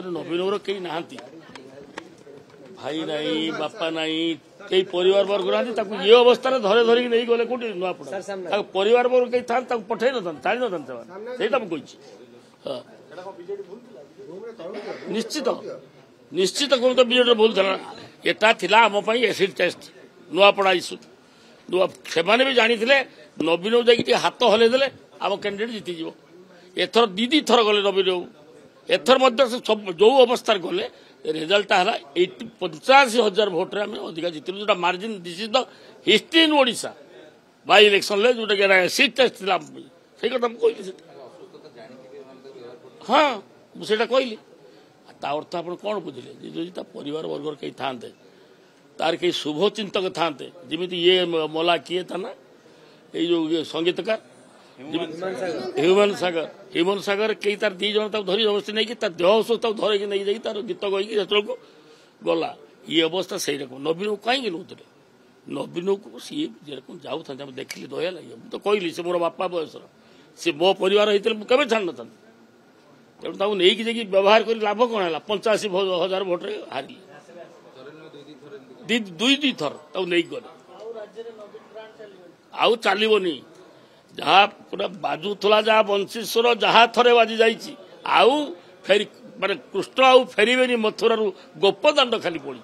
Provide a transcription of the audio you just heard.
नवीन कहीं ना भाई नाई बापा नाई कई परिवार वर्ग ना ये अवस्था धरे धरिक नहीं गले कौटी नुआपड़ा परिवार वर्ग कहीं था पठे न जानी न मुझे निश्चित निश्चित कौन तो बीजेडी भूल था एटा थिला आम एसिड टेस्ट नुआपड़ा इश्यू से भी जानी नवीन जाकि हाथ हलैदे आम कैंडिडेट जीतीज एथर दी थर गले नवीन एथर जो अवस्था गले रिजल्ट है 85,000 भोट्रे आम अधिका जीतलु जो margin this is the history in Odisha by election जोटा कि एसिड टेस्ट थी से कथा मुझे हाँ मुझे कहली अर्थ आप कौन बुझे जो परिवार वर्ग कहीं था तार कई शुभ चिंतक था जमी ये मला किए था ना ये जो संगीतकार ह्यूमन सागर कई तार दी जन धरी जबरदस्ती नहीं तार देह असुस्थ धरकी नहीं जाए तार गीत गई को गला ये अवस्था से रकम नवीन को कहीं नौते नवीन को सी जेरकम जाऊ था देखिली दया लगे मुझे कहली से मोर बापा बयसर सी मो परिवार होते मुझे छाड़ न तेणु नहीं जाकि व्यवहार कर लाभ कौन है 85,000 भोट्रे हारे दुई थर नहीं गले आउ चलनी जहाँ पूरा बाजुला जहाँ बंशीश्वर जहाँ थरे बाजी जाऊ फेरी माने कृष्ण आउ फेरबे मथुरा गोपदाण्ड खाली पड़ी।